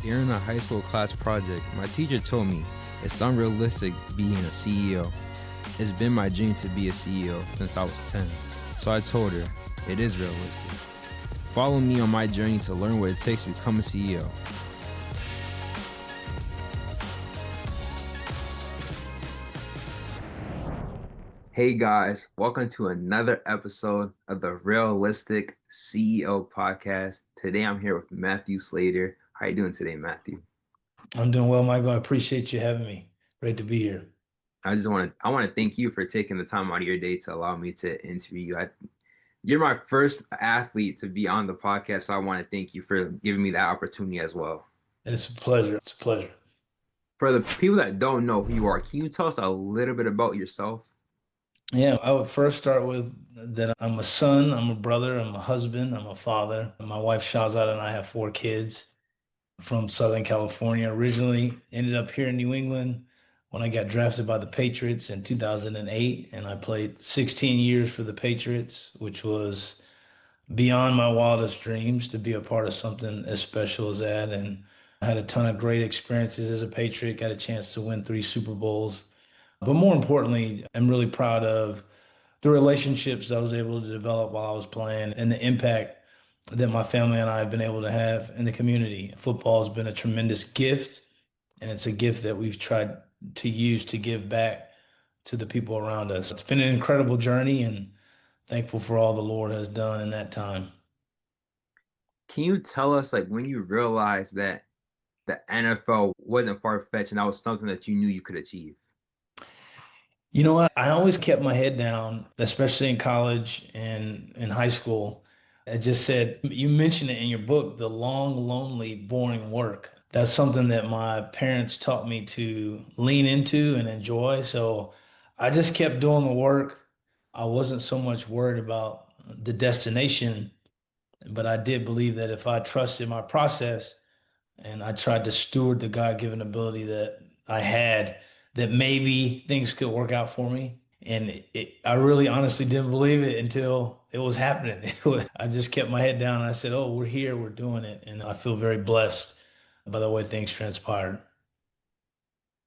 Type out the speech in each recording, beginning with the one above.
During a high school class project, my teacher told me it's unrealistic being a CEO. It's been my dream to be a CEO since I was 10. So I told her, it is realistic. Follow me on my journey to learn what it takes to become a CEO. Hey guys, welcome to another episode of the Realistic CEO podcast. Today I'm here with Matthew Slater. How are you doing today, Matthew? I'm doing well, Michael. I appreciate you having me. Great to be here. I want to thank you for taking the time out of your day to allow me to interview you. You're my first athlete to be on the podcast, so I want to thank you for giving me that opportunity as well. It's a pleasure. It's a pleasure. For the people that don't know who you are, can you tell us a little bit about yourself? Yeah, I would first start with that I'm a son, I'm a brother, I'm a husband, I'm a father. My wife Shahzad and I have four kids from Southern California. Originally ended up here in New England when I got drafted by the Patriots in 2008, and I played 16 years for the Patriots, which was beyond my wildest dreams to be a part of something as special as that. And I had a ton of great experiences as a Patriot, got a chance to win three Super Bowls. But more importantly, I'm really proud of the relationships I was able to develop while I was playing and the impact that my family and I have been able to have in the community. Football has been a tremendous gift, and it's a gift that we've tried to use to give back to the people around us. It's been an incredible journey and thankful for all the Lord has done in that time. Can you tell us, like, when you realized that the NFL wasn't far-fetched and that was something that you knew you could achieve? You know what? I always kept my head down, especially in college and in high school. I just said, you mentioned it in your book, the long, lonely, boring work. That's something that my parents taught me to lean into and enjoy. So I just kept doing the work. I wasn't so much worried about the destination, but I did believe that if I trusted my process, and I tried to steward the God-given ability that I had, that maybe things could work out for me. And I really honestly didn't believe it until it was happening. I just kept my head down and I said, "Oh, we're here, we're doing it." And I feel very blessed by the way things transpired.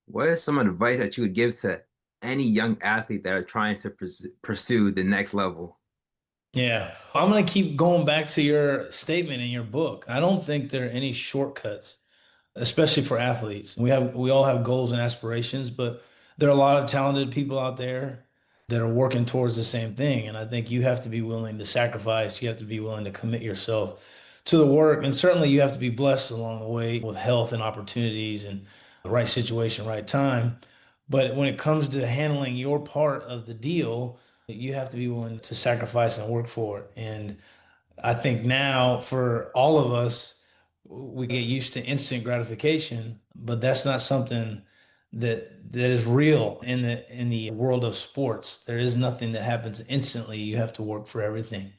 What is some advice that you would give to any young athlete that are trying to pursue the next level? Yeah, I'm going to keep going back to your statement in your book. I don't think there are any shortcuts, especially for athletes. We all have goals and aspirations, but there are a lot of talented people out there that are working towards the same thing. And I think you have to be willing to sacrifice. You have to be willing to commit yourself to the work. And certainly you have to be blessed along the way with health and opportunities and the right situation, right time. But when it comes to handling your part of the deal, you have to be willing to sacrifice and work for it. And I think now for all of us, we get used to instant gratification, but that's not something that is real in the world of sports. There is nothing that happens instantly. You have to work for everything.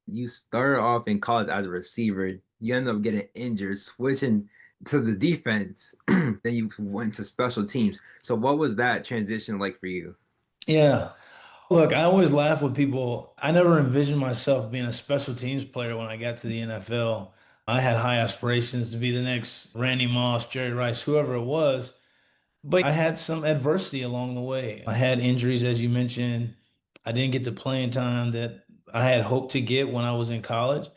You started off in college as a receiver, you end up getting injured, switching to the defense, then you went to special teams. So what was that transition like for you? Yeah. Look, I always laugh with people. I never envisioned myself being a special teams player when I got to the NFL. I had high aspirations to be the next Randy Moss, Jerry Rice, whoever it was. But I had some adversity along the way. I had injuries, as you mentioned. I didn't get the playing time that I had hoped to get when I was in college.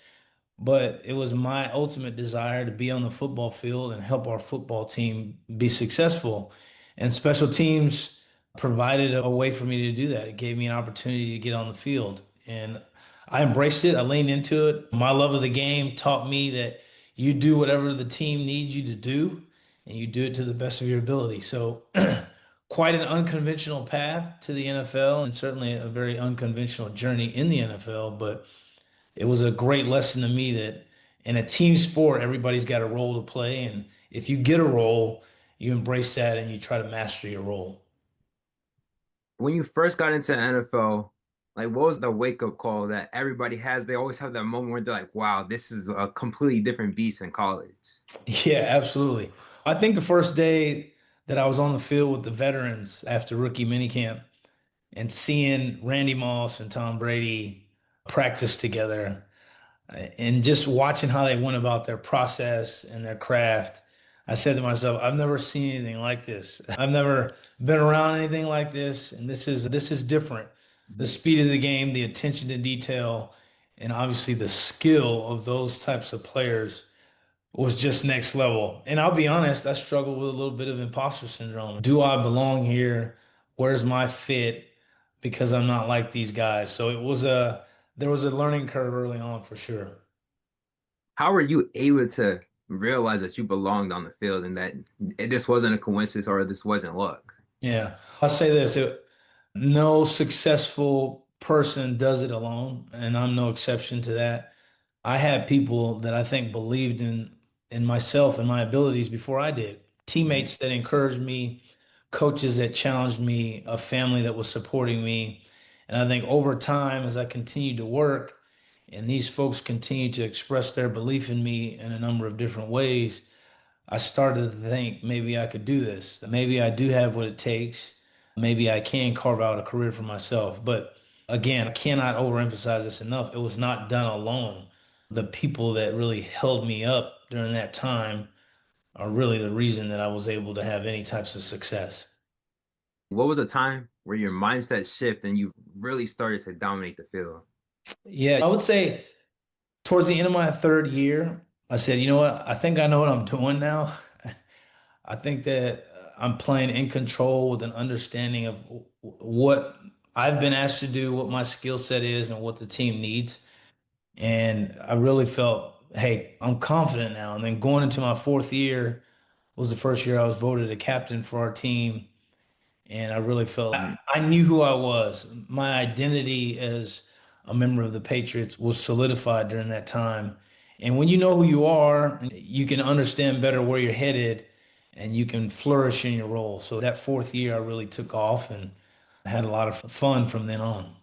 But it was my ultimate desire to be on the football field and help our football team be successful. And special teams provided a way for me to do that. It gave me an opportunity to get on the field. And I embraced it. I leaned into it. My love of the game taught me that you do whatever the team needs you to do, and you do it to the best of your ability. So, quite an unconventional path to the NFL, and certainly a very unconventional journey in the NFL. But it was a great lesson to me that in a team sport, everybody's got a role to play. And if you get a role, you embrace that and you try to master your role. When you first got into the NFL, like what was the wake-up call that everybody has? They always have that moment where they're like, wow, this is a completely different beast in college. Yeah, absolutely. I think the first day that I was on the field with the veterans after rookie minicamp and seeing Randy Moss and Tom Brady practice together and just watching how they went about their process and their craft. I said to myself, I've never seen anything like this. I've never been around anything like this, and this is different. The speed of the game, the attention to detail, and obviously the skill of those types of players was just next level. And I'll be honest, I struggled with a little bit of imposter syndrome. Do I belong here? Where's my fit? Because I'm not like these guys. So there was a learning curve early on for sure. How were you able to realize that you belonged on the field and that this wasn't a coincidence or this wasn't luck? Yeah. I'll say this, no successful person does it alone, and I'm no exception to that. I had people that I think believed in myself and my abilities before I did. Teammates that encouraged me, coaches that challenged me, a family that was supporting me. And I think over time, as I continued to work, and these folks continued to express their belief in me in a number of different ways, I started to think maybe I could do this. Maybe I do have what it takes. Maybe I can carve out a career for myself. But again, I cannot overemphasize this enough. It was not done alone. The people that really held me up during that time are really the reason that I was able to have any types of success. What was a time where your mindset shift and you really started to dominate the field? Yeah, I would say towards the end of my third year, I said, you know what? I think I know what I'm doing now. I think that I'm playing in control with an understanding of what I've been asked to do, what my skill set is, and what the team needs. And I really felt, hey, I'm confident now. And then going into my fourth year was the first year I was voted a captain for our team. And I really felt Mhm. I knew who I was. My identity as a member of the Patriots was solidified during that time. And when you know who you are, you can understand better where you're headed and you can flourish in your role. So that fourth year, I really took off and I had a lot of fun from then on.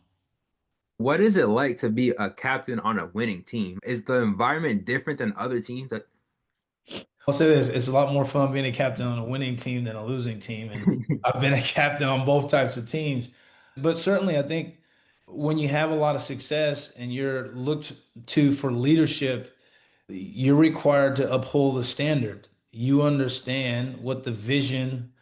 What is it like to be a captain on a winning team? Is the environment different than other teams? That I'll say this, it's a lot more fun being a captain on a winning team than a losing team. And I've been a captain on both types of teams. But certainly, I think when you have a lot of success and you're looked to for leadership, you're required to uphold the standard. You understand what the vision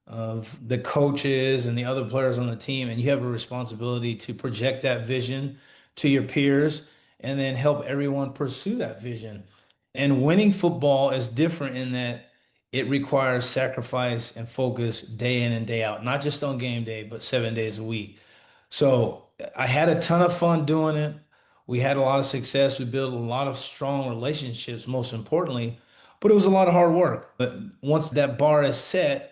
of the coaches and the other players on the team, and you have a responsibility to project that vision to your peers and then help everyone pursue that vision. And winning football is different in that it requires sacrifice and focus day in and day out, not just on game day, but 7 days a week. So I had a ton of fun doing it. We had a lot of success. We built a lot of strong relationships, most importantly, but it was a lot of hard work. But once that bar is set,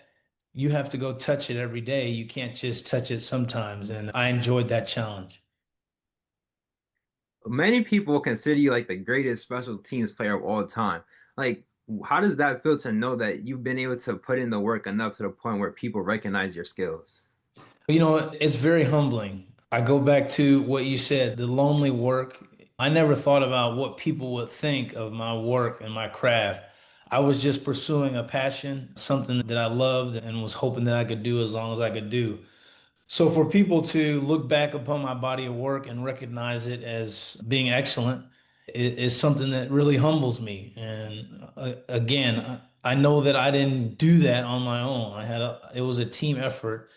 you have to go touch it every day. You can't just touch it sometimes. And I enjoyed that challenge. many people consider you like the greatest special teams player of all time. Like, how does that feel to know that you've been able to put in the work enough to the point where people recognize your skills? You know, it's very humbling. I go back to what you said, the lonely work. I never thought about what people would think of my work and my craft. I was just pursuing a passion, something that I loved and was hoping that I could do as long as I could do. So for people to look back upon my body of work and recognize it as being excellent is something that really humbles me. And again, I know that I didn't do that on my own. It was a team effort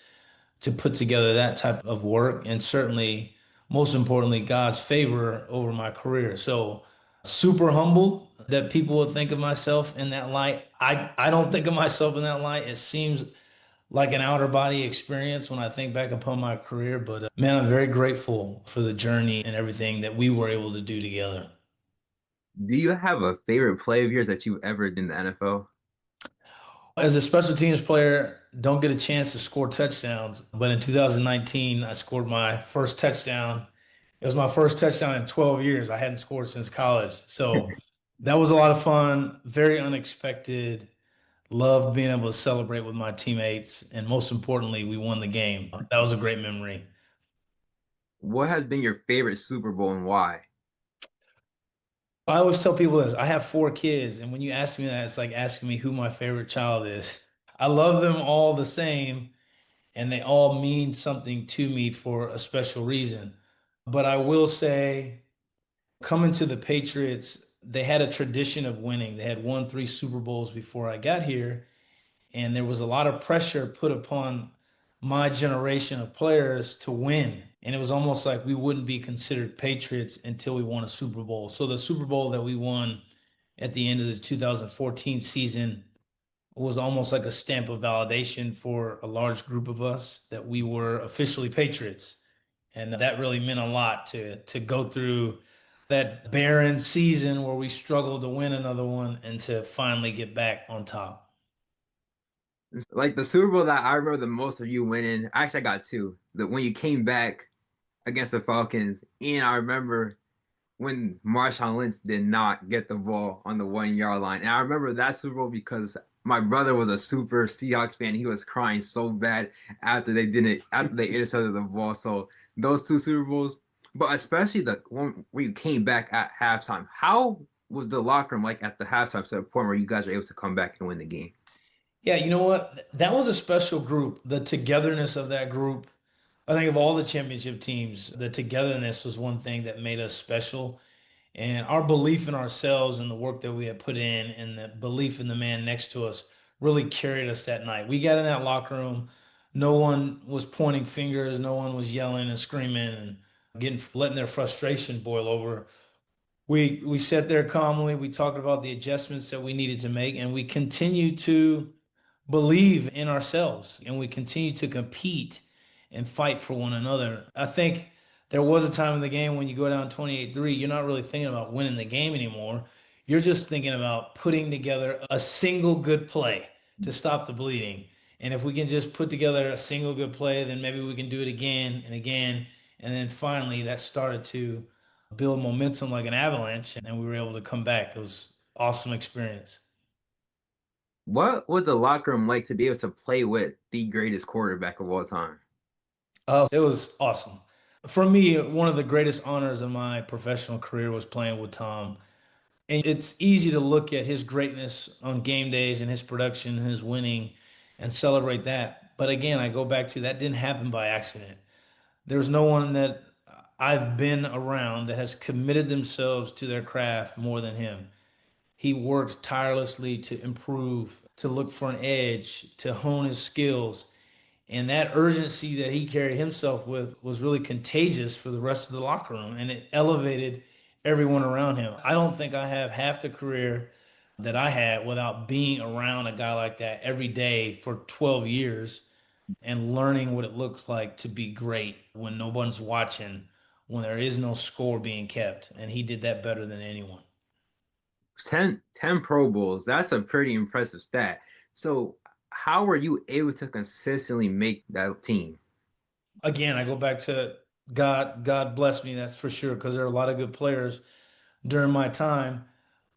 to put together that type of work, and certainly, most importantly, God's favor over my career. So super humbled that people would think of myself in that light. I don't think of myself in that light. It seems like an outer body experience when I think back upon my career. But man, I'm very grateful for the journey and everything that we were able to do together. Do you have a favorite play of yours that you've ever did in the NFL? As a special teams player, don't get a chance to score touchdowns. But in 2019, I scored my first touchdown. It was my first touchdown in 12 years. I hadn't scored since college. So that was a lot of fun, very unexpected. Loved being able to celebrate with my teammates. And most importantly, we won the game. That was a great memory. What has been your favorite Super Bowl and why? I always tell people this. I have four kids, and when you ask me that, it's like asking me who my favorite child is. I love them all the same, and they all mean something to me for a special reason. But I will say, coming to the Patriots, they had a tradition of winning. They had won three Super Bowls before I got here, and there was a lot of pressure put upon my generation of players to win. And it was almost like we wouldn't be considered Patriots until we won a Super Bowl. So the Super Bowl that we won at the end of the 2014 season was almost like a stamp of validation for a large group of us that we were officially Patriots. And that really meant a lot to go through that barren season where we struggled to win another one and to finally get back on top. Like the Super Bowl that I remember the most of you winning, actually I got two. The when you came back against the Falcons, and I remember when Marshawn Lynch did not get the ball on the 1 yard line. And I remember that Super Bowl because my brother was a super Seahawks fan. He was crying so bad after they intercepted the ball. So those two Super Bowls, but especially the one where you came back at halftime. How was the locker room like at the halftime to the point where you guys were able to come back and win the game? Yeah, you know what? That was a special group. The togetherness of that group, I think of all the championship teams, the togetherness was one thing that made us special. And our belief in ourselves and the work that we had put in and the belief in the man next to us really carried us that night. We got in that locker room. No one was pointing fingers. No one was yelling and screaming and letting their frustration boil over. We sat there calmly. We talked about the adjustments that we needed to make, and we continued to believe in ourselves, and we continue to compete and fight for one another. I think there was a time in the game when you go down 28-3, you're not really thinking about winning the game anymore. You're just thinking about putting together a single good play to stop the bleeding. And if we can just put together a single good play, then maybe we can do it again and again. And then finally, that started to build momentum like an avalanche, and we were able to come back. It was awesome experience. What was the locker room like to be able to play with the greatest quarterback of all time? Oh, it was awesome. For me, one of the greatest honors of my professional career was playing with Tom. And it's easy to look at his greatness on game days and his production and his winning and celebrate that. But again, I go back to that didn't happen by accident. There's no one that I've been around that has committed themselves to their craft more than him. He worked tirelessly to improve, to look for an edge, to hone his skills. And that urgency that he carried himself with was really contagious for the rest of the locker room, and it elevated everyone around him. I don't think I have half the career that I had without being around a guy like that every day for 12 years and learning what it looks like to be great when no one's watching, when there is no score being kept. And he did that better than anyone. 10 Pro Bowls. That's a pretty impressive stat. So, how were you able to consistently make that team? Again, I go back to God. God bless me, that's for sure, because there are a lot of good players during my time.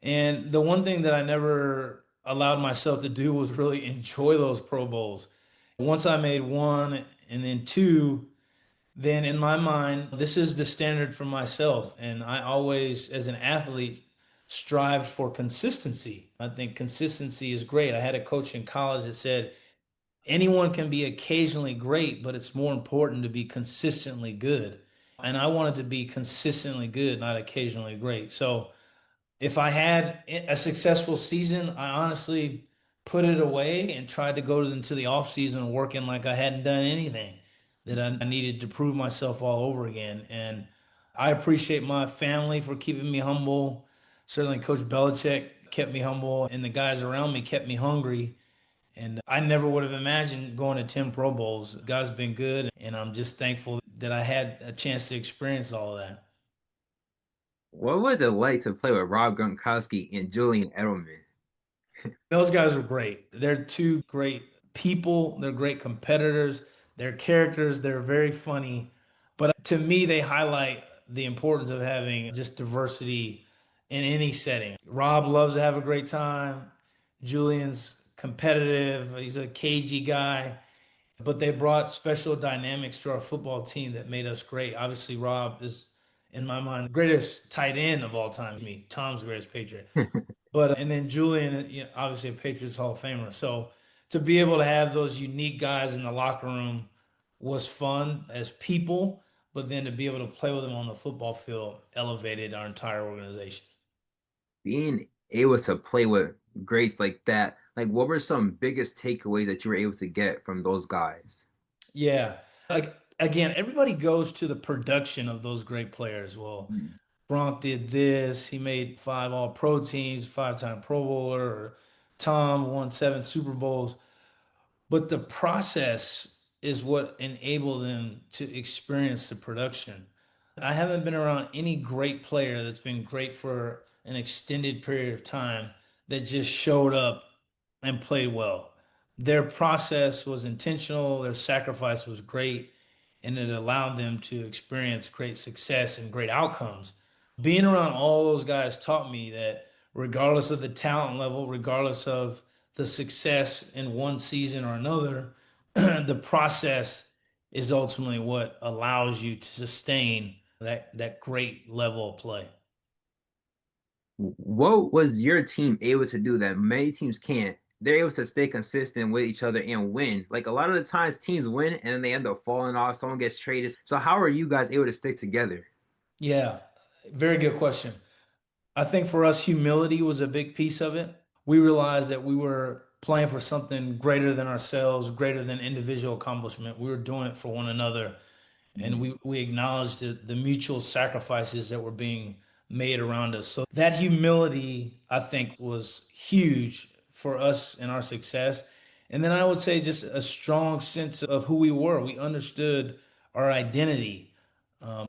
And the one thing that I never allowed myself to do was really enjoy those Pro Bowls. Once I made one and then two, then in my mind, this is the standard for myself. And I always, as an athlete, strived for consistency. I think consistency is great. I had a coach in college that said, anyone can be occasionally great, but it's more important to be consistently good. And I wanted to be consistently good, not occasionally great. So if I had a successful season, I honestly put it away and tried to go into the off season working like I hadn't done anything, that I needed to prove myself all over again. And I appreciate my family for keeping me humble. Certainly, Coach Belichick kept me humble, and the guys around me kept me hungry. And I never would have imagined going to 10 Pro Bowls. God's been good, and I'm just thankful that I had a chance to experience all of that. What was it like to play with Rob Gronkowski and Julian Edelman? Those guys were great. They're two great people. They're great competitors. They're characters. They're very funny. But to me, they highlight the importance of having just diversity in any setting. Rob loves to have a great time. Julian's competitive. He's a cagey guy. But they brought special dynamics to our football team that made us great. Obviously, Rob is, in my mind, the greatest tight end of all time. Me, Tom's the greatest Patriot. But and then Julian, you know, obviously a Patriots Hall of Famer. So to be able to have those unique guys in the locker room was fun as people, but then to be able to play with them on the football field elevated our entire organization. Being able to play with greats like that, like what were some biggest takeaways that you were able to get from those guys? Yeah. Like again, everybody goes to the production of those great players. Well, Mm. Gronk did this. He made five all pro teams, five-time Pro Bowler, or Tom won seven Super Bowls. But the process is what enabled them to experience the production. I haven't been around any great player that's been great for an extended period of time that just showed up and played well. Their process was intentional, their sacrifice was great, and it allowed them to experience great success and great outcomes. Being around all those guys taught me that regardless of the talent level, regardless of the success in one season or another, the process is ultimately what allows you to sustain that great level of play. What was your team able to do that many teams can't? They're able to stay consistent with each other and win. Like a lot of the times teams win and then they end up falling off, someone gets traded. So how are you guys able to stick together? Yeah, very good question. I think for us, humility was a big piece of it. We realized that we were playing for something greater than ourselves, greater than individual accomplishment. We were doing it for one another, and Mm. we acknowledged the mutual sacrifices that were being made around us. So that humility, I think, was huge for us and our success. And then I would say just a strong sense of who we were. We understood our identity.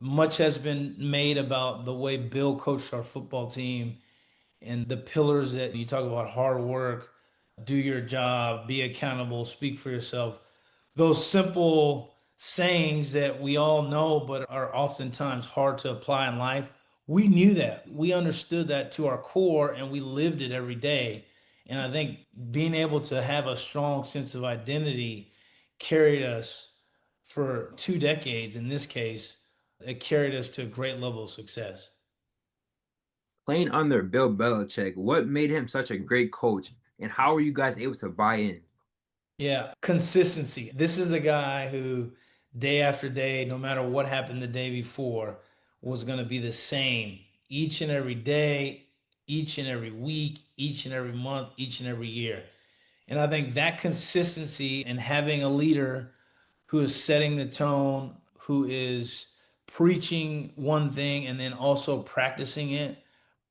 Much has been made about the way Bill coached our football team and the pillars that you talk about: hard work, do your job, be accountable, speak for yourself. Those simple sayings that we all know but are oftentimes hard to apply in life. We knew that. We understood that to our core and we lived it every day. And I think being able to have a strong sense of identity carried us for 2 decades in this case. It carried us to a great level of success. Playing under Bill Belichick, what made him such a great coach, and how were you guys able to buy in? Yeah, consistency. This is a guy who, day after day, no matter what happened the day before, was going to be the same each and every day, each and every week, each and every month, each and every year. And I think that consistency and having a leader who is setting the tone, who is preaching one thing and then also practicing it,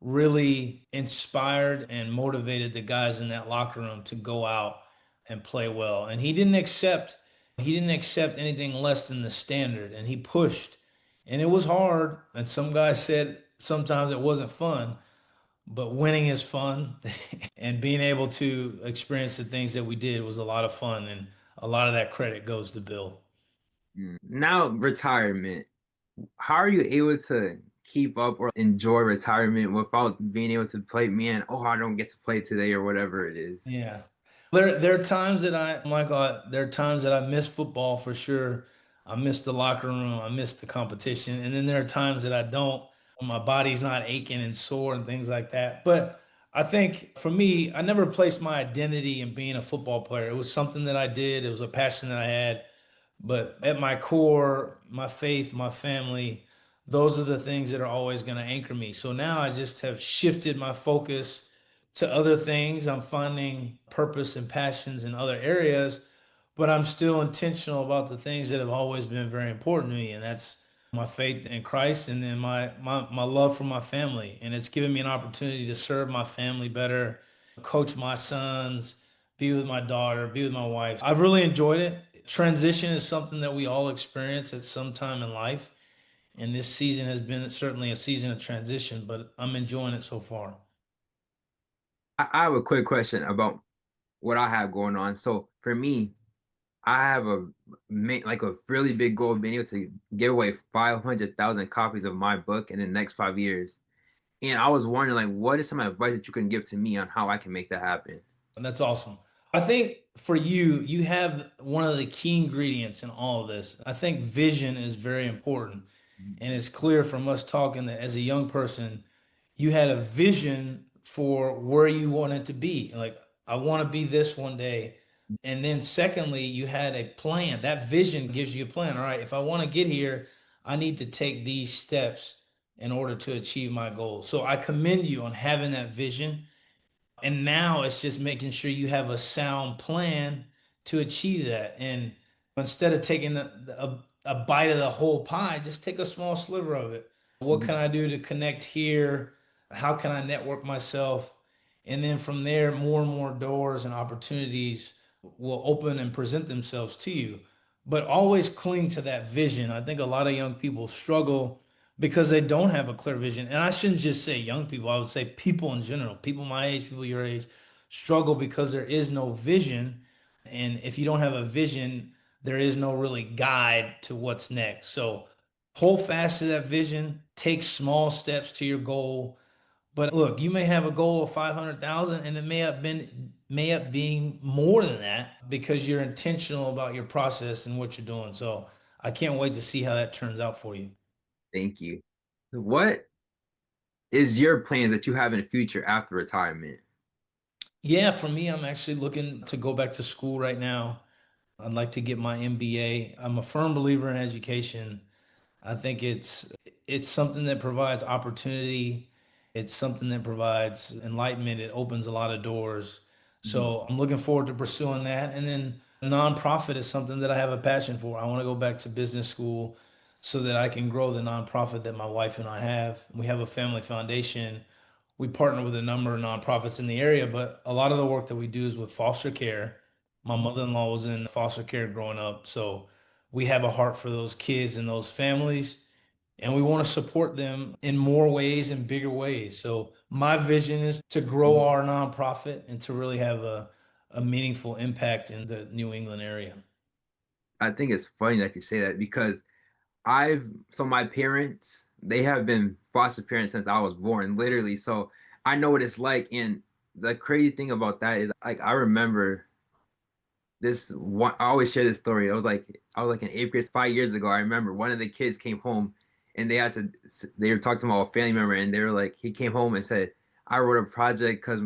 really inspired and motivated the guys in that locker room to go out and play well. And he didn't accept anything less than the standard, and he pushed. And it was hard, and some guys said sometimes it wasn't fun, but winning is fun. And being able to experience the things that we did was a lot of fun, and a lot of that credit goes to Bill. Mm. Now, retirement. How are you able to keep up or enjoy retirement without being able to play, man, oh, I don't get to play today or whatever it is? Yeah. There are times that Michael, there are times that I miss football for sure. I miss the locker room. I miss the competition. And then there are times that I don't. My body's not aching and sore and things like that. But I think for me, I never placed my identity in being a football player. It was something that I did. It was a passion that I had. But at my core, my faith, my family, those are the things that are always going to anchor me. So now I just have shifted my focus to other things. I'm finding purpose and passions in other areas, but I'm still intentional about the things that have always been very important to me, and that's my faith in Christ and then my love for my family. And it's given me an opportunity to serve my family better, coach my sons, be with my daughter, be with my wife. I've really enjoyed it. Transition is something that we all experience at some time in life. And this season has been certainly a season of transition, but I'm enjoying it so far. I have a quick question about what I have going on. So for me, I have like a really big goal of being able to give away 500,000 copies of my book in the next 5 years. And I was wondering, like, what is some advice that you can give to me on how I can make that happen? And that's awesome. I think for you, you have one of the key ingredients in all of this. I think vision is very important. And it's clear from us talking that as a young person, you had a vision for where you wanted to be. Like, I want to be this one day. And then, secondly, you had a plan. That vision gives you a plan. All right, if I want to get here, I need to take these steps in order to achieve my goals. So I commend you on having that vision. And now it's just making sure you have a sound plan to achieve that. And instead of taking a bite of the whole pie, just take a small sliver of it. What can Mhm. I do to connect here? How can I network myself? And then from there, more and more doors and opportunities will open and present themselves to you. But always cling to that vision. I think a lot of young people struggle because they don't have a clear vision. And I shouldn't just say young people, I would say people in general, people my age, people your age, struggle because there is no vision. And if you don't have a vision, there is no really guide to what's next. So hold fast to that vision, take small steps to your goal. But look, you may have a goal of 500,000 and it may have being more than that because you're intentional about your process and what you're doing. So I can't wait to see how that turns out for you. Thank you. What is your plans that you have in the future after retirement? Yeah, for me, I'm actually looking to go back to school right now. I'd like to get my MBA. I'm a firm believer in education. I think it's something that provides opportunity. It's something that provides enlightenment. It opens a lot of doors. Mhm. So I'm looking forward to pursuing that. And then nonprofit is something that I have a passion for. I want to go back to business school so that I can grow the nonprofit that my wife and I have. We have a family foundation. We partner with a number of nonprofits in the area, but a lot of the work that we do is with foster care. My mother-in-law was in foster care growing up, so we have a heart for those kids and those families, and we want to support them in more ways and bigger ways. So my vision is to grow our nonprofit and to really have a meaningful impact in the New England area. I think it's funny that you say that because my parents, they have been foster parents since I was born, literally. So I know what it's like. And the crazy thing about that is, like, I remember this one. I always share this story. I was like in eighth grade 5 years ago. I remember one of the kids came home and they were talking to my family member, and they were like, he came home and said, I wrote a project because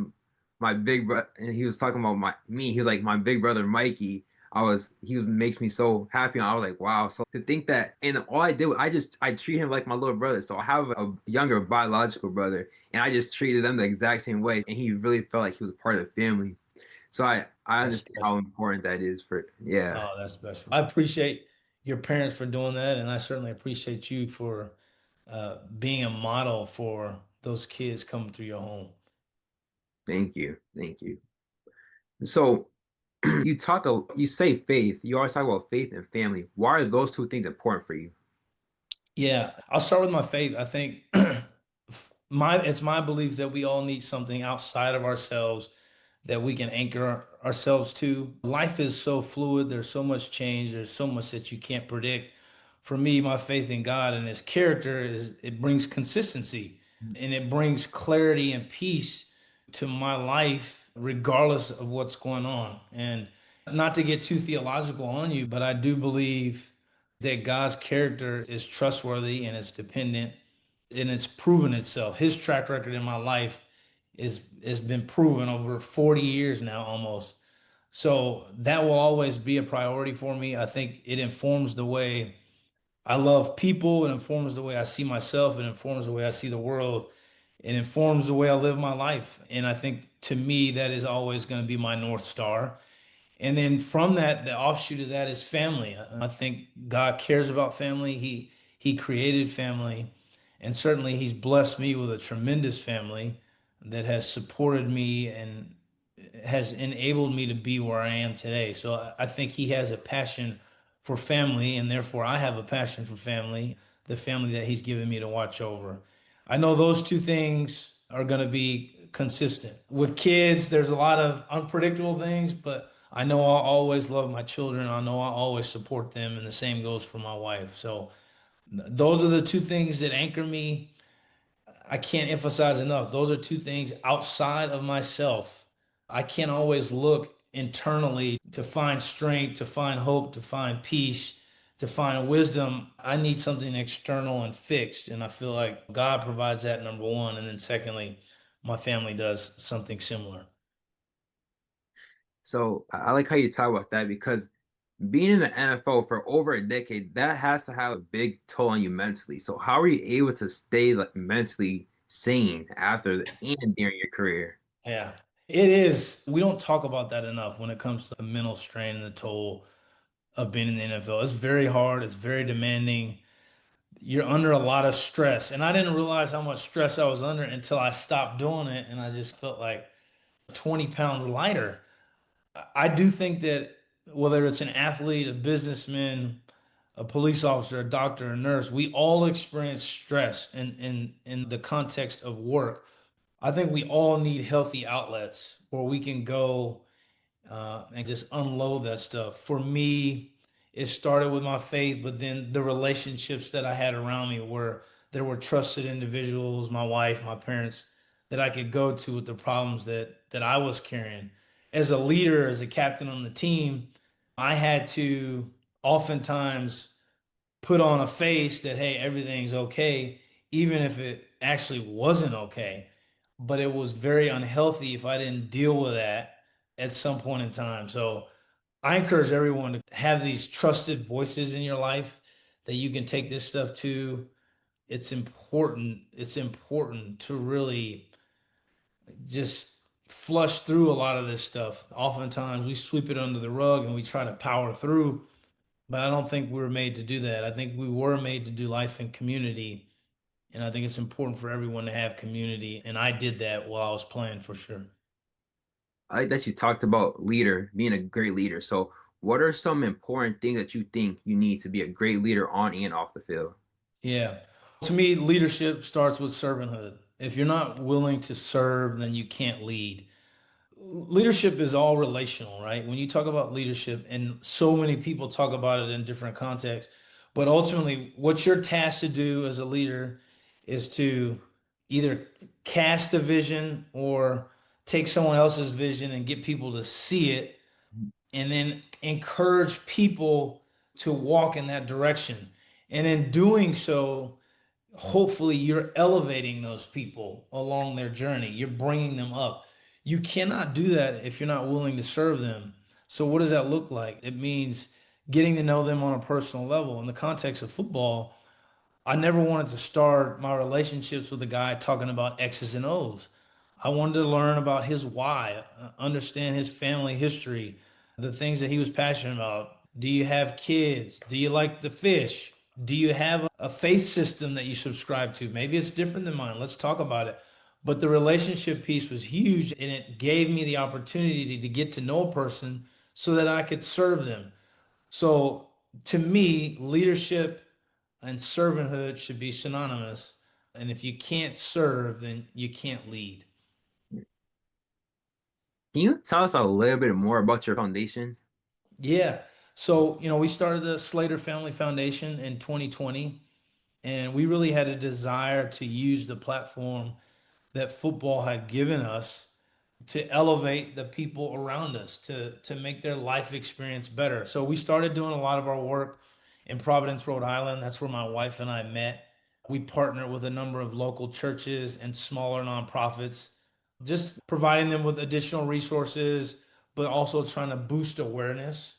my big brother, and he was talking about me. He was like, my big brother Mikey. He was makes me so happy. And I was like, wow. So to think that, and all I did, I treat him like my little brother. So I have a younger biological brother, and I just treated them the exact same way. And he really felt like he was a part of the family. So I That's understand how special. important that is for, yeah. Oh, that's special. I appreciate your parents for doing that, and I certainly appreciate you for being a model for those kids coming through your home. Thank you. Thank you. So you say faith. You always talk about faith and family. Why are those two things important for you? Yeah, I'll start with my faith. I think it's my belief that we all need something outside of ourselves that we can anchor ourselves to. Life is so fluid. There's so much change. There's so much that you can't predict. For me, my faith in God and His character is it brings consistency and it brings clarity and peace to my life, regardless of what's going on. And not to get too theological on you, but I do believe that God's character is trustworthy and it's dependent and it's proven itself. His track record in my life is has been proven over 40 years now almost. So that will always be a priority for me. I think it informs the way I love people, it informs the way I see myself, it informs the way I see the world, it informs the way I live my life. And I think to me that is always going to be my North Star. And then from that, the offshoot of that is family. I think God cares about family. He created family, and certainly He's blessed me with a tremendous family that has supported me and has enabled me to be where I am today. So I think He has a passion for family, and therefore I have a passion for family, the family that He's given me to watch over. I know those two things are going to be consistent. With kids, there's a lot of unpredictable things, but I know I'll always love my children. I know I'll always support them, and the same goes for my wife. So those are the two things that anchor me. I can't emphasize enough. Those are two things outside of myself. I can't always look internally to find strength, to find hope, to find peace, to find wisdom. I need something external and fixed. And I feel like God provides that, number one. And then secondly, my family does something similar. So I like how you talk about that because Being in the NFL for over a decade, that has to have a big toll on you mentally. So how are you able to stay like mentally sane after and during your career? Yeah, it is. We don't talk about that enough when it comes to the mental strain and the toll of being in the NFL. It's very hard. It's very demanding. You're under a lot of stress. And I didn't realize how much stress I was under until I stopped doing it. And I just felt like 20 pounds lighter. I do think that whether it's an athlete, a businessman, a police officer, a doctor, a nurse, we all experience stress in the context of work. I think we all need healthy outlets where we can go and just unload that stuff. For me, it started with my faith, but then the relationships that I had around me where there were trusted individuals, my wife, my parents, that I could go to with the problems that I was carrying. As a leader, as a captain on the team, I had to oftentimes put on a face that, hey, everything's okay, even if it actually wasn't okay. But it was very unhealthy if I didn't deal with that at some point in time. So I encourage everyone to have these trusted voices in your life that you can take this stuff to. It's important. It's important to really just flush through a lot of this stuff. Oftentimes we sweep it under the rug and we try to power through, but I don't think we were made to do that. I think we were made to do life in community. And I think it's important for everyone to have community. And I did that while I was playing for sure. I like that you talked about being a great leader. So what are some important things that you think you need to be a great leader on and off the field? Yeah. To me, leadership starts with servanthood. If you're not willing to serve, then you can't lead. Leadership is all relational, right? When you talk about leadership, and so many people talk about it in different contexts, but ultimately, what you're tasked to do as a leader is to either cast a vision or take someone else's vision and get people to see it, and then encourage people to walk in that direction. And in doing so, hopefully you're elevating those people along their journey. You're bringing them up. You cannot do that if you're not willing to serve them. So what does that look like? It means getting to know them on a personal level. In the context of football, I never wanted to start my relationships with a guy talking about X's and O's. I wanted to learn about his why, understand his family history, the things that he was passionate about. Do you have kids? Do you like to fish? Do you have a faith system that you subscribe to? Maybe it's different than mine. Let's talk about it. But the relationship piece was huge and it gave me the opportunity to get to know a person so that I could serve them. So to me, leadership and servanthood should be synonymous. And if you can't serve, then you can't lead. Can you tell us a little bit more about your foundation? Yeah. So, we started the Slater Family Foundation in 2020, and we really had a desire to use the platform that football had given us to elevate the people around us, to make their life experience better. So we started doing a lot of our work in Providence, Rhode Island. That's where my wife and I met. We partner with a number of local churches and smaller nonprofits, just providing them with additional resources, but also trying to boost awareness.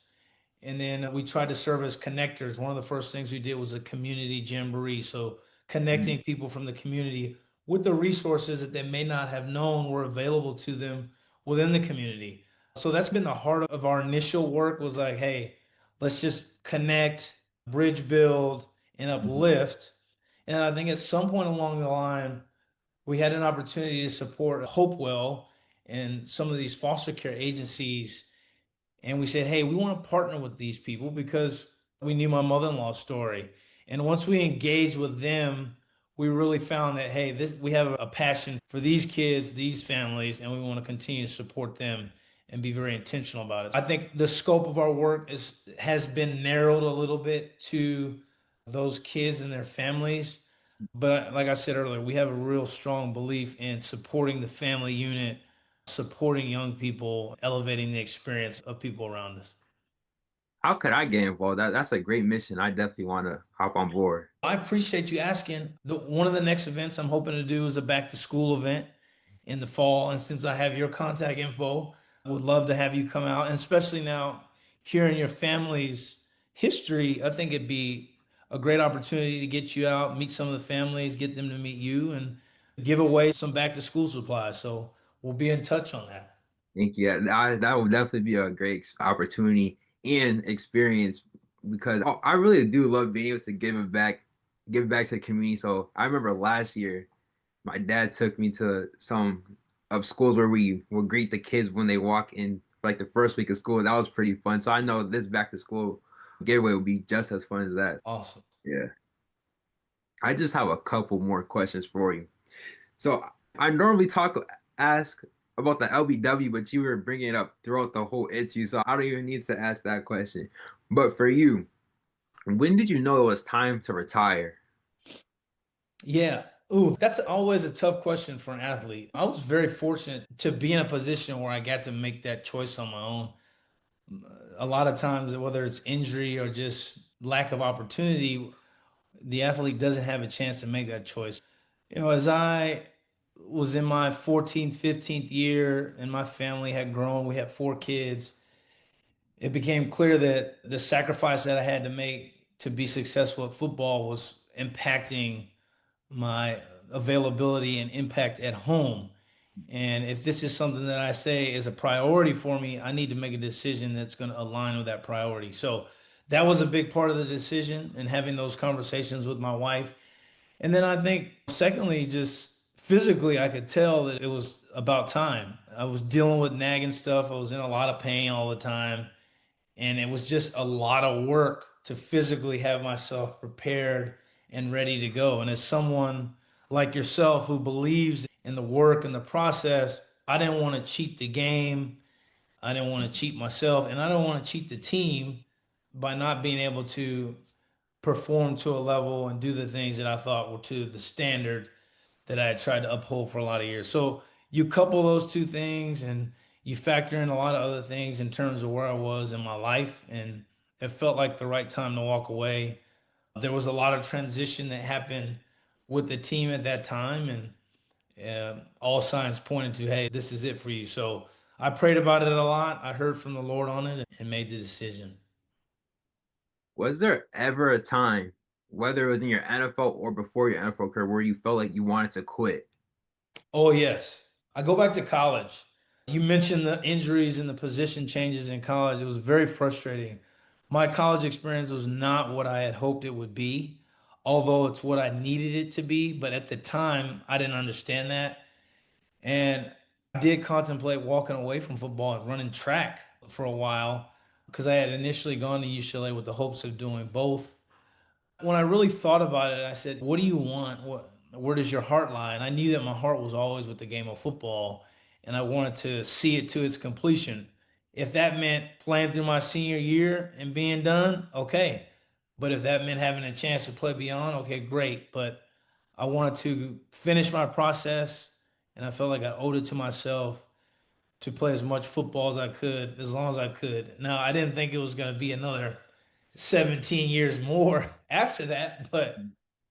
And then we tried to serve as connectors. One of the first things we did was a community jamboree. So connecting people from the community with the resources that they may not have known were available to them within the community. So that's been the heart of our initial work was like, hey, let's just connect, bridge build, and Mhm. uplift. And I think at some point along the line, we had an opportunity to support Hopewell and some of these foster care agencies and we said, hey, we want to partner with these people because we knew my mother-in-law's story. And once we engaged with them, we really found that, hey, we have a passion for these kids, these families, and we want to continue to support them and be very intentional about it. I think the scope of our work has been narrowed a little bit to those kids and their families. But like I said earlier, we have a real strong belief in supporting the family unit, supporting young people, elevating the experience of people around us. How could I get involved? That's a great mission. I definitely want to hop on board. I appreciate you asking. One of the next events I'm hoping to do is a back to school event in the fall. And since I have your contact info, I would love to have you come out. And especially now, hearing your family's history, I think it'd be a great opportunity to get you out, meet some of the families, get them to meet you, and give away some back to school supplies. So we'll be in touch on that. Thank you. That would definitely be a great opportunity and experience because I really do love being able to give back to the community. So I remember last year, my dad took me to some of schools where we would greet the kids when they walk in for like the first week of school. That was pretty fun. So I know this back to school getaway would be just as fun as that. Awesome. Yeah. I just have a couple more questions for you. So I normally ask about the LBW, but you were bringing it up throughout the whole interview, so I don't even need to ask that question. But for you, when did you know it was time to retire? Yeah. Ooh, that's always a tough question for an athlete. I was very fortunate to be in a position where I got to make that choice on my own. A lot of times, whether it's injury or just lack of opportunity, the athlete doesn't have a chance to make that choice. As I was in my 14th, 15th year and my family had grown, we had four kids, it became clear that the sacrifice that I had to make to be successful at football was impacting my availability and impact at home. And if this is something that I say is a priority for me, I need to make a decision that's going to align with that priority. So that was a big part of the decision and having those conversations with my wife. And then I think, secondly, just physically, I could tell that it was about time. I was dealing with nagging stuff. I was in a lot of pain all the time. And it was just a lot of work to physically have myself prepared and ready to go. And as someone like yourself who believes in the work and the process, I didn't want to cheat the game. I didn't want to cheat myself. And I don't want to cheat the team by not being able to perform to a level and do the things that I thought were to the standard that I had tried to uphold for a lot of years. So you couple those two things and you factor in a lot of other things in terms of where I was in my life, and it felt like the right time to walk away. There was a lot of transition that happened with the team at that time, and all signs pointed to, hey, this is it for you. So I prayed about it a lot. I heard from the Lord on it and made the decision. Was there ever a time, whether it was in your NFL or before your NFL career, where you felt like you wanted to quit? Oh, yes. I go back to college. You mentioned the injuries and the position changes in college. It was very frustrating. My college experience was not what I had hoped it would be, although it's what I needed it to be. But at the time, I didn't understand that. And I did contemplate walking away from football and running track for a while because I had initially gone to UCLA with the hopes of doing both. When I really thought about it, I said, "What do you want? Where does your heart lie?" And I knew that my heart was always with the game of football, and I wanted to see it to its completion. If that meant playing through my senior year and being done, okay. But if that meant having a chance to play beyond, okay, great. But I wanted to finish my process, and I felt like I owed it to myself to play as much football as I could, as long as I could. Now, I didn't think it was going to be another 17 years more after that, but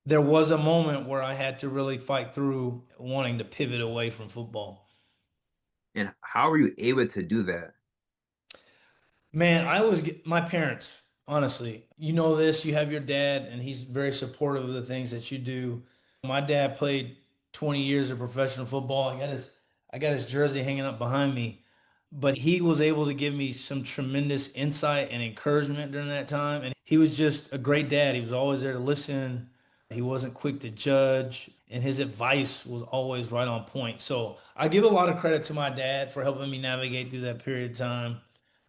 there was a moment where I had to really fight through wanting to pivot away from football. And how were you able to do that? Man, I always get my parents, honestly. You know this, you have your dad, and he's very supportive of the things that you do. My dad played 20 years of professional football. I got his jersey hanging up behind me. But he was able to give me some tremendous insight and encouragement during that time. And he was just a great dad. He was always there to listen. He wasn't quick to judge, and his advice was always right on point. So I give a lot of credit to my dad for helping me navigate through that period of time.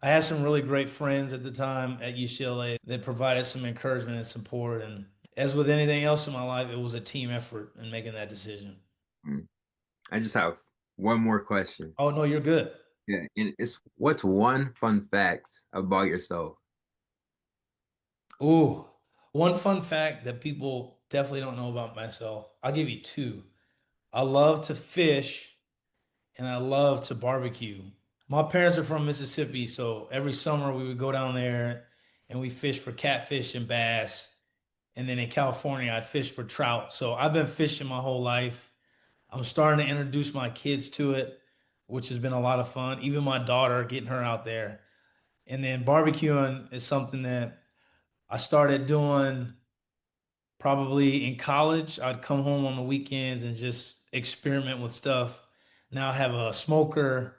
I had some really great friends at the time at UCLA that provided some encouragement and support. And as with anything else in my life, it was a team effort in making that decision. Mm. I just have one more question. Oh, no, you're good. Yeah, and it's what's one fun fact about yourself? Ooh, one fun fact that people definitely don't know about myself. I'll give you two. I love to fish and I love to barbecue. My parents are from Mississippi, so every summer we would go down there and we fish for catfish and bass. And then in California, I'd fish for trout. So I've been fishing my whole life. I'm starting to introduce my kids to it, which has been a lot of fun. Even my daughter, getting her out there. And then barbecuing is something that I started doing probably in college. I'd come home on the weekends and just experiment with stuff. Now I have a smoker,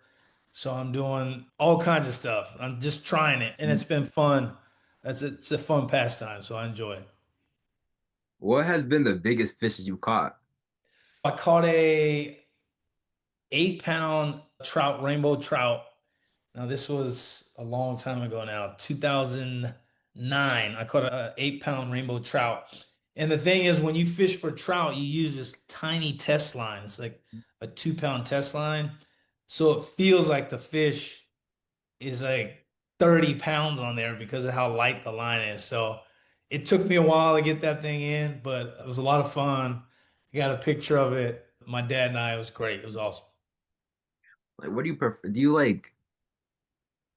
so I'm doing all kinds of stuff. I'm just trying it, and it's been fun. It's a fun pastime, so I enjoy it. What has been the biggest fish you caught? I caught a 8 pound trout, rainbow trout. Now this was a long time ago now, 2009. I caught a 8 pound rainbow trout. And the thing is, when you fish for trout, you use this tiny test line. It's like a 2 pound test line. So it feels like the fish is like 30 pounds on there because of how light the line is. So it took me a while to get that thing in, but it was a lot of fun. I got a picture of it. My dad and I, it was great. It was awesome. Like, what do you prefer? Do you like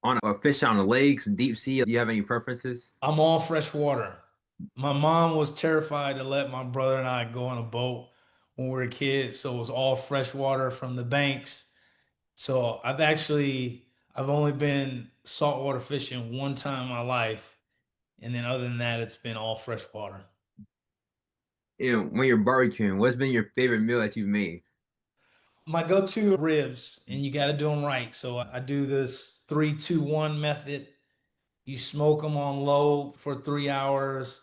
on a fish on the lakes, deep sea? Do you have any preferences? I'm all fresh water. My mom was terrified to let my brother and I go on a boat when we were kids, so it was all fresh water from the banks. So I've only been saltwater fishing one time in my life, and then other than that, it's been all fresh water. You know, when you're barbecuing, what's been your favorite meal that you've made? My go-to ribs, and you got to do them right. So I do this 3-2-1 method. You smoke them on low for 3 hours.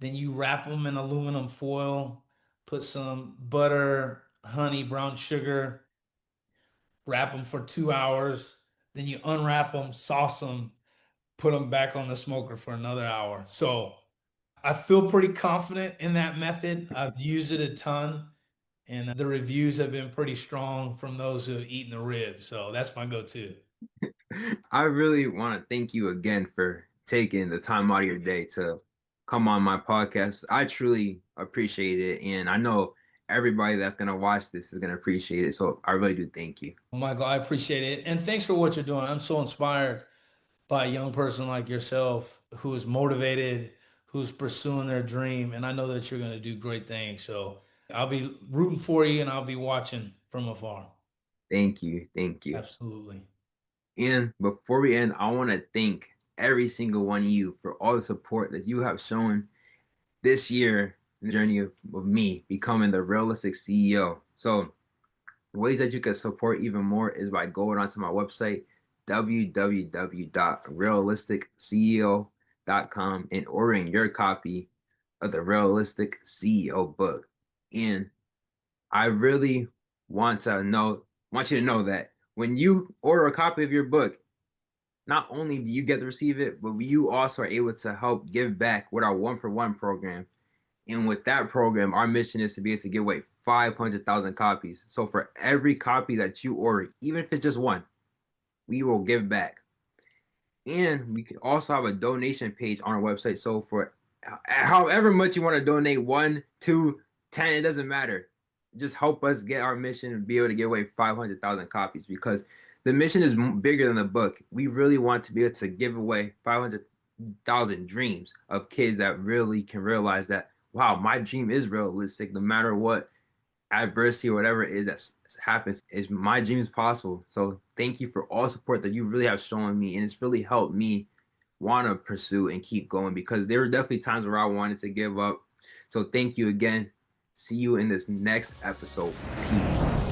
Then you wrap them in aluminum foil, put some butter, honey, brown sugar, wrap them for 2 hours. Then you unwrap them, sauce them, put them back on the smoker for another hour. So I feel pretty confident in that method. I've used it a ton, and the reviews have been pretty strong from those who have eaten the ribs. So that's my go-to. I really want to thank you again for taking the time out of your day to come on my podcast. I truly appreciate it, and I know everybody that's gonna watch this is gonna appreciate it. So I really do thank you. Michael, I appreciate it. And thanks for what you're doing. I'm so inspired by a young person like yourself who is motivated, who's pursuing their dream. And I know that you're going to do great things. So I'll be rooting for you and I'll be watching from afar. Thank you, thank you. Absolutely. And before we end, I want to thank every single one of you for all the support that you have shown this year in the journey of me becoming the realistic CEO. So ways that you can support even more is by going onto my website, www.realisticceo.com, and ordering your copy of the Realistic CEO book. And I really want you to know that when you order a copy of your book, not only do you get to receive it, but you also are able to help give back with our one for one program. And with that program, our mission is to be able to give away 500,000 copies. So for every copy that you order, even if it's just one, we will give back. And we can also have a donation page on our website. So for however much you want to donate, 1, 2, 10, it doesn't matter. Just help us get our mission and be able to give away 500,000 copies, because the mission is bigger than the book. We really want to be able to give away 500,000 dreams of kids that really can realize that, wow, my dream is realistic no matter what adversity or whatever it is that happens, is my dream is possible. So thank you for all support that you really have shown me, and it's really helped me want to pursue and keep going, because there were definitely times where I wanted to give up. So thank you again. See you in this next episode. Peace.